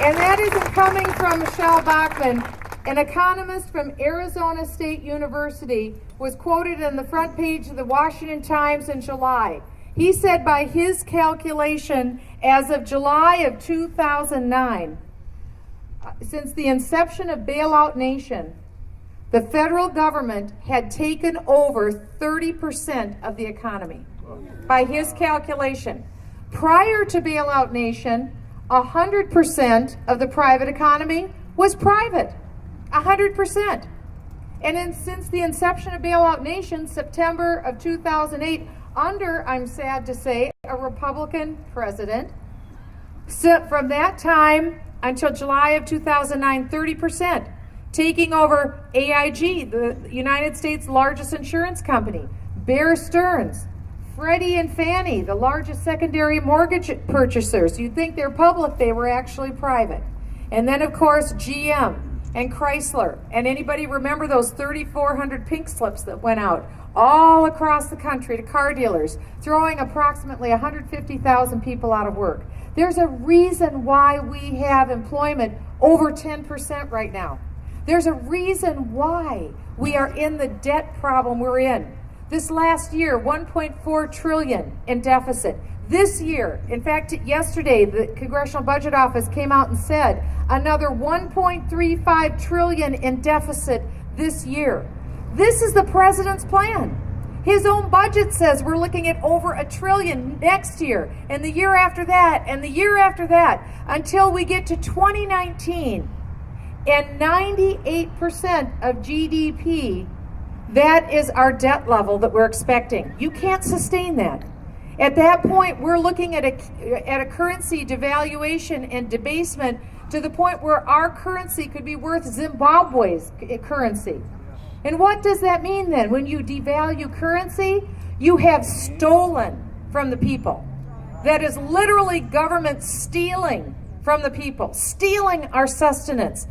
And that isn't coming from Michele Bachmann. An economist from Arizona State University was quoted on the front page of the Washington Times in July. He said by his calculation, as of July of 2009, since the inception of Bailout Nation, the federal government had taken over 30% of the economy, by his calculation. Prior to Bailout Nation, 100% of the private economy was private. 100%. And then since the inception of Bailout Nation, September of 2008, under, I'm sad to say, a Republican president, so from that time until July of 2009, 30%, taking over AIG, the United States' largest insurance company, Bear Stearns, Freddie and Fannie, the largest secondary mortgage purchasers. You'd think they're public, they were actually private. And then, of course, GM and Chrysler. And anybody remember those 3,400 pink slips that went out all across the country to car dealers, throwing approximately 150,000 people out of work? There's a reason why we have employment over 10% right now. There's a reason why we are in the debt problem we're in. This last year, 1.4 trillion in deficit. This year, in fact, yesterday, the Congressional Budget Office came out and said another 1.35 trillion in deficit this year. This is the president's plan. His own budget says we're looking at over $1 trillion next year, and the year after that, and the year after that, until we get to 2019. And 98% of GDP, that is our debt level that we're expecting. You can't sustain that. At that point, we're looking at a currency devaluation and debasement to the point where our currency could be worth Zimbabwe's currency. And what does that mean then? When you devalue currency, you have stolen from the people. That is literally government stealing from the people, stealing our sustenance.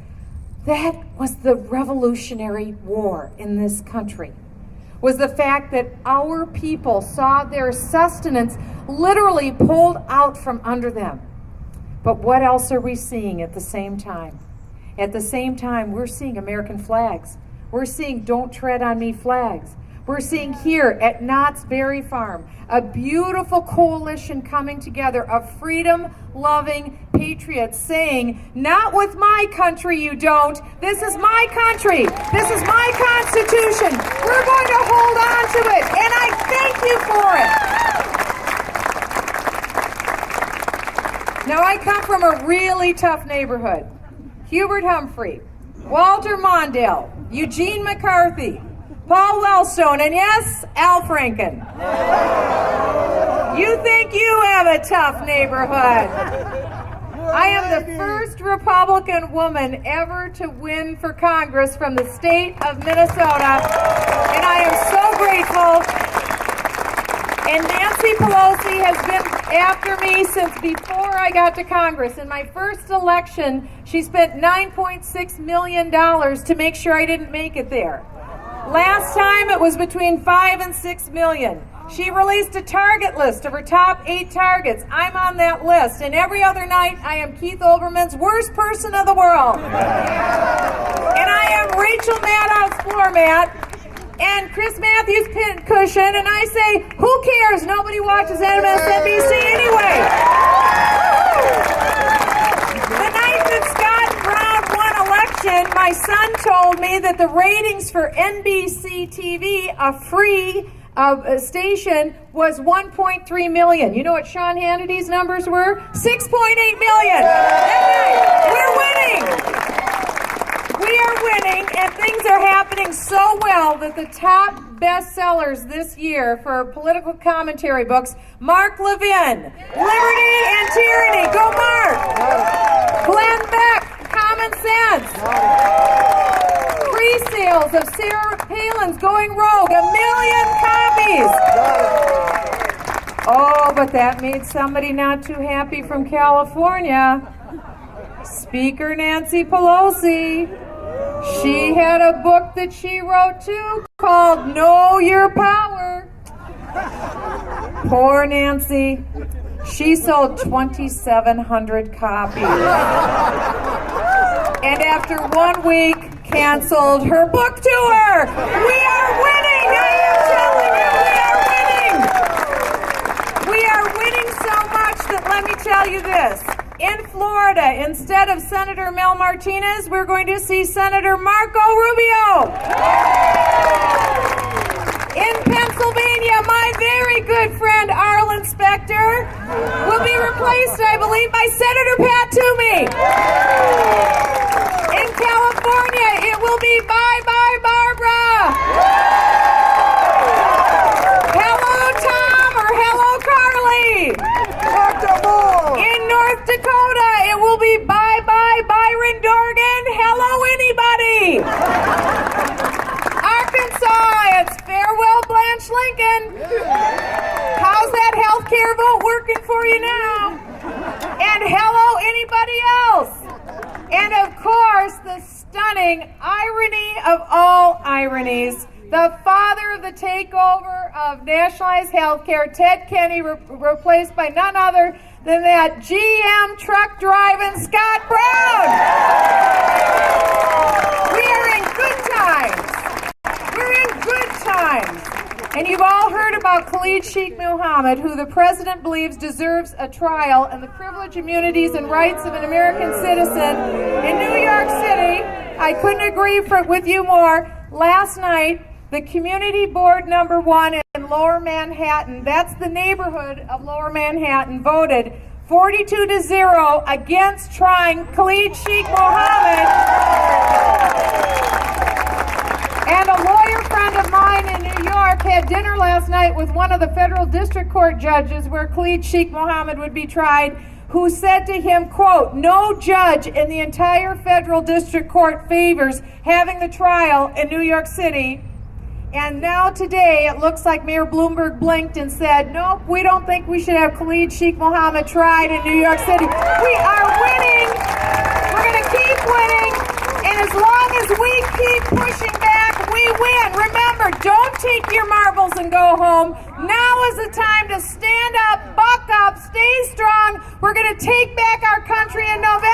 That was the Revolutionary War in this country, was the fact that our people saw their sustenance literally pulled out from under them. But what else are we seeing at the same time? At the same time, we're seeing American flags. We're seeing Don't Tread on Me flags. We're seeing here at Knott's Berry Farm a beautiful coalition coming together of freedom-loving patriots saying, not with my country you don't. This is my country. This is my Constitution. We're going to hold on to it, and I thank you for it. Now, I come from a really tough neighborhood. Hubert Humphrey, Walter Mondale, Eugene McCarthy, Paul Wellstone, and yes, Al Franken. You think you have a tough neighborhood. I am the first Republican woman ever to win for Congress from the state of Minnesota, and I am so grateful. And Nancy Pelosi has been after me since before I got to Congress. In my first election, she spent $9.6 million to make sure I didn't make it there. Last time it was between $5 and $6 million. She released a target list of her top 8 targets. I'm on that list, and every other night I am Keith Olbermann's worst person of the world. And I am Rachel Maddow's floor mat and Chris Matthews' pincushion, and I say, who cares? Nobody watches MSNBC anyway. The night that Scott Brown won election, my son told me that the ratings for NBC TV, a free station, was 1.3 million. You know what Sean Hannity's numbers were? 6.8 million. We're winning. We are winning, and things are happening so well that the top bestsellers this year for political commentary books, Mark Levin, Liberty and Tyranny, go Mark! Glenn Beck, Common Sense. Pre-sales of Sarah Palin's Going Rogue, 1 million copies. Oh, but that made somebody not too happy from California. Speaker Nancy Pelosi. She had a book that she wrote too called Know Your Power. Poor Nancy. She sold 2,700 copies. And after 1 week, canceled her book tour. We are winning! I am telling you, we are winning! We are winning so much that let me tell you this. In Florida, instead of Senator Mel Martinez, we're going to see Senator Marco Rubio. In Pennsylvania, my very good friend Arlen Specter will be replaced, I believe, by Senator Pat Toomey. In California, it will be bye-bye Barbara. Hello Tom or hello Carly. In North Dakota, it will be bye-bye Byron Dorgan. Hello anybody. Arkansas, it's farewell Blanche Lincoln. How's that health care vote working for you now? And hello anybody else. And of course, the stunning irony of all ironies, the father of the takeover of nationalized health care, Ted Kennedy, replaced by none other than that GM truck driving Scott Brown. We are in good times. We're in good times. And you've all heard about Khalid Sheikh Mohammed, who the president believes deserves a trial and the privilege, immunities, and rights of an American citizen in New York City. I couldn't agree with you more. Last night, the Community Board number 1 in Lower Manhattan, that's the neighborhood of Lower Manhattan, voted 42-0 against trying Khalid Sheikh Mohammed. And a lawyer friend of mine in New York had dinner last night with one of the federal district court judges where Khalid Sheikh Mohammed would be tried, who said to him, quote, "No judge in the entire federal district court favors having the trial in New York City." And now today, it looks like Mayor Bloomberg blinked and said, "Nope, we don't think we should have Khalid Sheikh Mohammed tried in New York City." We are winning. We're going to keep winning. And as long as we keep pushing back, we win. Remember, don't take your marbles and go home. Now is the time to stand up, buck up, stay strong. We're going to take back our country in November.